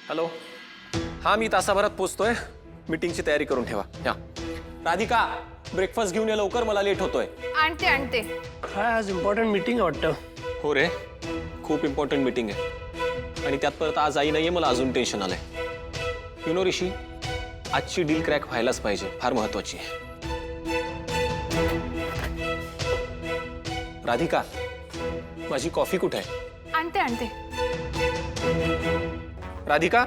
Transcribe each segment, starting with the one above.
Hello, हा मी तासाभरात पोचतोय. मीटिंगची तयारी करून ठेवा. या राधिका, ब्रेकफास्ट घेऊन ये लवकर, मला लेट होतोय. आणते आणते. काय आज इम्पॉर्टंट मीटिंग वाटतं. हो रे, खूप इम्पॉर्टंट मीटिंग आहे आणि त्यात परत आज आई नाहीये, मला अजून टेन्शन आलंय. यु नो ऋषी, आजची डील क्रॅक व्हायलाच पाहिजे, फार महत्वाची आहे. राधिका, माझी कॉफी कुठे आहे? आणते आणते. राधिका,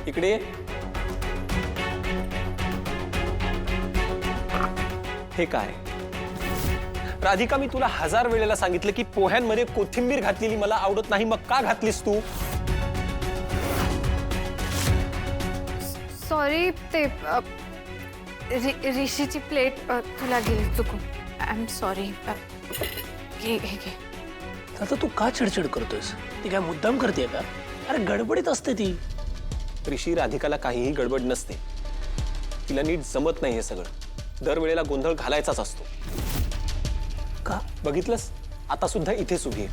इकडे ये. हे काय राधिका, मी तुला 1000 वेळेला सांगितलं की पोह्यांमध्ये कोथिंबीर घातलेली मला आवडत नाही, मग का घातलीस तू? सॉरी, ते ऋषीची प्लेट तुला गेली चुकून. I am sorry. घे घे घे. आता तू का चिडचिड करतोयस? ती काय मुद्दाम करते का? अरे गडबडीत असते ती. ऋषी, राधिकाला काहीही गडबड नसते. तिला नीट जमत नाही हे सगळं. दरवेळेला गोंधळ घालायचाच असतो. का? बघितलंस, आता सुद्धा इथेच उभी आहे.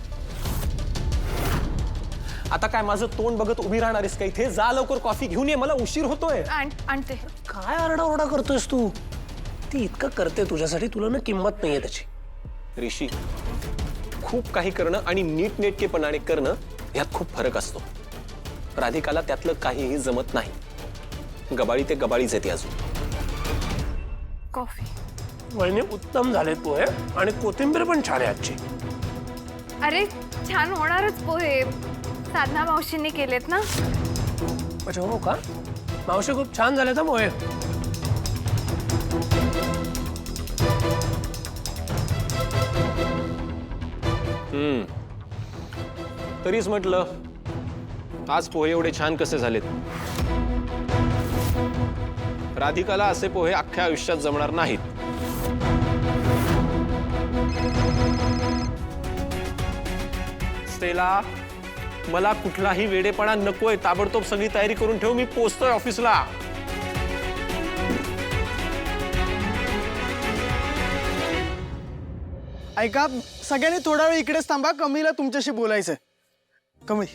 आता काय माझं तोंड बघत उभी राहणारीस का इथे? जा लवकर, कॉफी घेऊन ये, मला उशीर होतोय. आणते. काय आरडाओरडा करतोयस तू? ती इतकं करते तुझ्यासाठी, तुला ना किंमत नाहीये त्याची. ऋषी, खूप काही करणं आणि नीटनेटकेपणाने करणं यात खूप फरक असतो. राधिकाला त्यातलं काहीही जमत नाही. गबाळी ते गबाळीच येते अजून. कॉफी. वहिनी, उत्तम झाले पोहे आणि कोथिंबीर पण छान आहे आजची. अरे छान होणारच पोहे, साधना मावशींनी केलेत ना. अच्छा, हो का? मावशी खूप छान झाले तर पोहे. तरीच म्हटलं, आज पोहे एवढे छान कसे झालेत? राधिकाला असे पोहे अख्ख्या आयुष्यात जमणार नाहीत. स्टेला, मला कुठलाही वेडेपणा नकोय. ताबडतोब सगळी तयारी करून ठेव, मी पोचतोय ऑफिसला. ऐका, सगळ्यांनी थोडा वेळ इकडेच थांबा. कमीला तुमच्याशी बोलायचंय. कमी.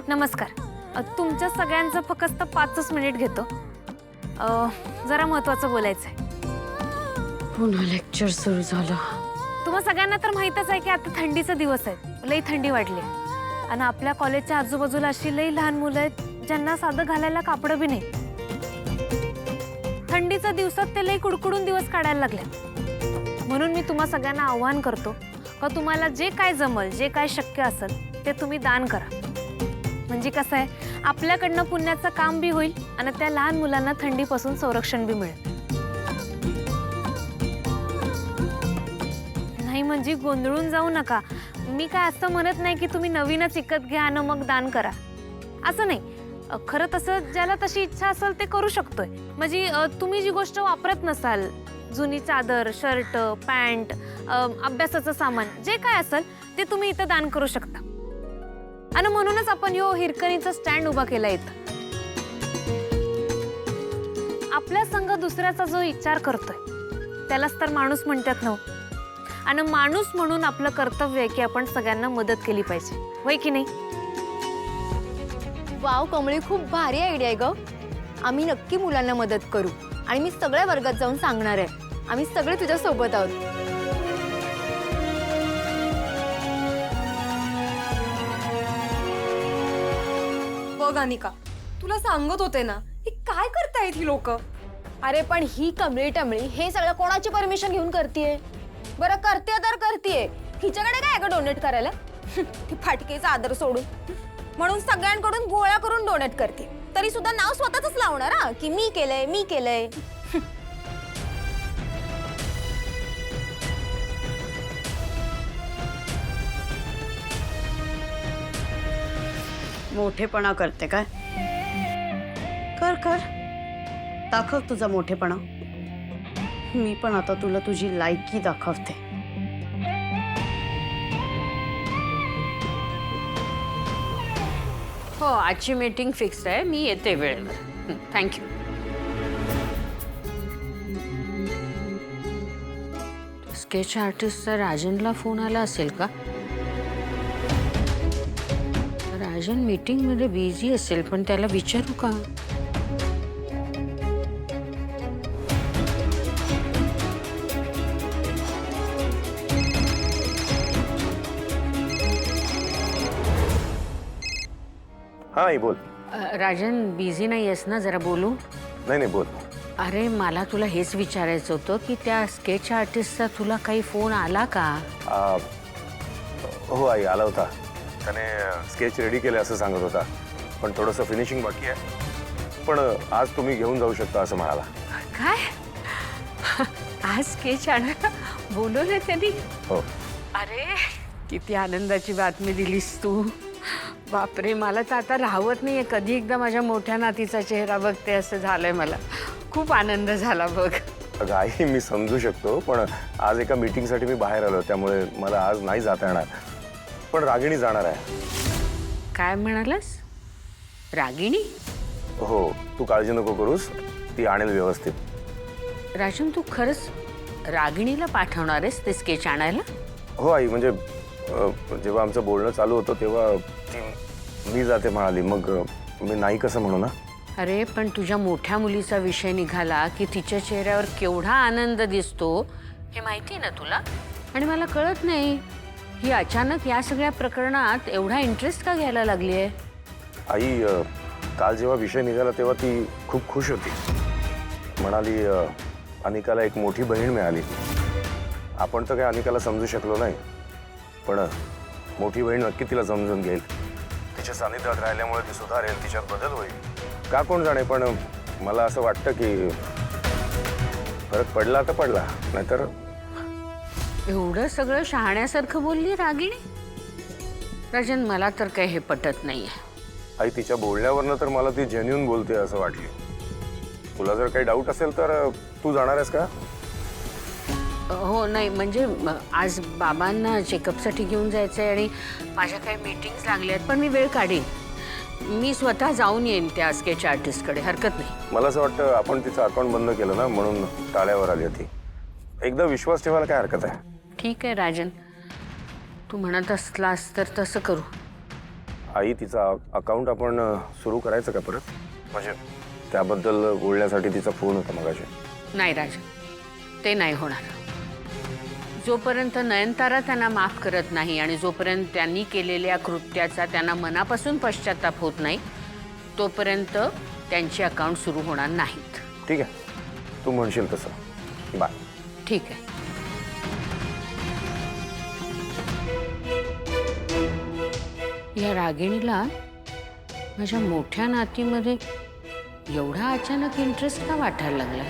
नमस्कार. तुमच्या सगळ्यांचं फक्त 5 मिनिट घेतो. जरा महत्वाचं बोलायचंय. पुन्हा लेक्चर सुरू झालं. तुम्हा सगळ्यांना तर माहीतच आहे की आता थंडीचा दिवस आहे. लई थंडी वाढली आणि आपल्या कॉलेजच्या आजूबाजूला अशी लई लहान मुलं आहेत ज्यांना साधं घालायला कापड बी नाही. थंडीच्या दिवसात ते लई कुडकुडून दिवस काढायला लागले. म्हणून मी तुम्हा सगळ्यांना आव्हान करतो का तुम्हाला जे काय जमल, जे काय शक्य असेल ते तुम्ही दान करा. म्हणजे कसं आहे, आपल्याकडनं पुण्याचं काम बी होईल आणि त्या लहान मुलांना थंडीपासून संरक्षण बी मिळेल. नाही म्हणजे गोंधळून जाऊ नका. मी काय असं म्हणत नाही की तुम्ही नवीनच विकत घ्या आणि मग दान करा, असं नाही. खरं तसं ज्याला तशी इच्छा असेल ते करू शकतोय. म्हणजे तुम्ही जी गोष्ट वापरत नसाल, जुनी चादर, शर्ट, पॅन्ट, अभ्यासाचं सामान, जे काय असेल ते तुम्ही इथं दान करू शकता. आणि म्हणूनच आपण यो हिरकणीचा स्टँड उभा केला इथं. आपल्या संघ दुसऱ्याचा जो विचार करतोय त्यालाच तर माणूस म्हणतात ना. आणि माणूस म्हणून आपलं कर्तव्य आहे की आपण सगळ्यांना मदत केली पाहिजे, होय की नाही? वाव कमळी, खूप भारी आयडिया आहे ग. आम्ही नक्की मुलांना मदत करू आणि मी सगळ्या वर्गात जाऊन सांगणार आहे. आम्ही सगळे तुझ्या सोबत आहोत. बघ अनिका, तुला सांगत होते ना, ही काय करतायत ही लोक. अरे पण ही कमळी टमळी हे सगळं कोणाची परमिशन घेऊन करतेय? बरं करते तर करतेय, हिच्याकडे काय ग डोनेट करायला? ती फाटकेचा आदर सोडून म्हणून सगळ्यांकडून गोळा करून डोनेट करते. तरी सुद्धा नाव स्वतःच लावणार हा की मी केलंय मी केलंय. मोठेपणा करते काय? कर कर, दाखव तुझा मोठेपणा. मी पण आता तुला तुझी लायकी दाखवते. हो, आजची मीटिंग फिक्स आहे. मी येते वेळेवर. थँक्यू. स्केच आर्टिस्टचा राजनला फोन आला असेल का? राजन मीटिंग मध्ये बिझी असेल, पण त्याला विचारू का? हा आई बोल. राजन बिझी नाही आहेस ना? जरा बोलू. नाही बोल. अरे मला तुला हेच विचारायचं होतं की त्या स्केच आर्टिस्टचा तुला काही फोन आला का? हो आई, आला होता. त्याने स्केच रेडी केले असं सांगत होता, पण थोडंसं फिनिशिंग बाकी आहे. पण आज तुम्ही घेऊन जाऊ शकता असं म्हणाला. काय? आज स्केच आणायला बोलवलं त्यांनी? हो. अरे किती आनंदाची बातमी दिलीस तू. बापरे, मला तर आता राहवत नाहीये कधी एकदा माझ्या मोठ्या नातीचा चेहरा बघते असं झालंय मला. खूप आनंद झाला बघ. अगं आई, मी समजू शकतो, पण आज एका मीटिंगसाठी मी बाहेर आलो, त्यामुळे मला आज नाही जाता येणार. पण रागिणी जाणार आहे. काय म्हणालास? रागिणी? हो, तू काळजी नको करूस, ती आणेल व्यवस्थित. राजन, तू खरंच रागिणीला पाठवणार आहेस ते स्केच आणायला? हो आई, म्हणजे जेव्हा आमचं बोलणं चालू होतं तेव्हा ती मी जाते म्हणाली, मग मी नाही कसं म्हणू ना. अरे पण तुझ्या मोठ्या मुलीचा विषय निघाला की तिच्या चेहऱ्यावर केवढा आनंद दिसतो हे माहिती आहे ना तुला. आणि मला कळत नाही ही अचानक या सगळ्या प्रकरणात एवढा इंटरेस्ट का घ्यायला लागली आहे. आई, काल जेव्हा विषय निघाला तेव्हा ती खूप खुश होती. म्हणाली अनिकाला एक मोठी बहीण मिळाली. आपण तर काही अनिकाला समजू शकलो नाही, पण मोठी बहीण नक्की तिला समजून घेईल. तिच्या सानिध्यात राहिल्यामुळे ती सुधारेल, तिच्यात बदल होईल. का कोण जाणे, पण मला असं वाटतं की फरक पडला तर पडला, नाहीतर. एवढं सगळं शहाण्यासारखं बोलली रागिणी? राजन, मला तर काही हे पटत नाहीये. आई, तिच्या बोलण्यावरनं तर मला ती जेन्युइन बोलते असं वाटली. तुला जर काही डाऊट असेल तर तू जाणार आहेस का? हो, नाही म्हणजे आज बाबांना चेकअपसाठी घेऊन जायचं आहे आणि माझ्या काही मीटिंग्स लागल्या आहेत, पण मी वेळ काढीन. मी स्वतः जाऊन येईन त्या स्केच आर्टिस्टकडे, हरकत नाही. मला असं वाटतं आपण तिचं अकाउंट बंद केलं ना, म्हणून टाळ्यावर आली होती. एकदा विश्वास ठेवायला काय हरकत आहे. ठीक आहे राजन, तू म्हणत असलास तर तसं करू. आई, तिचा अकाउंट आपण सुरू करायचं का परत? म्हणजे त्याबद्दल बोलण्यासाठी तिचा फोन होता मगाशी. नाही राजन, ते नाही होणार. जोपर्यंत नयनतारा त्यांना माफ करत नाही आणि जोपर्यंत त्यांनी केलेल्या कृत्याचा त्यांना मनापासून पश्चाताप होत नाही, तोपर्यंत त्यांचे अकाउंट सुरू होणार नाहीत. ठीक आहे, तू म्हणशील तसं. बाय. ठीक आहे. या रागिणीला माझ्या मोठ्या नातीमध्ये एवढा अचानक इंटरेस्ट का वाटायला लागला?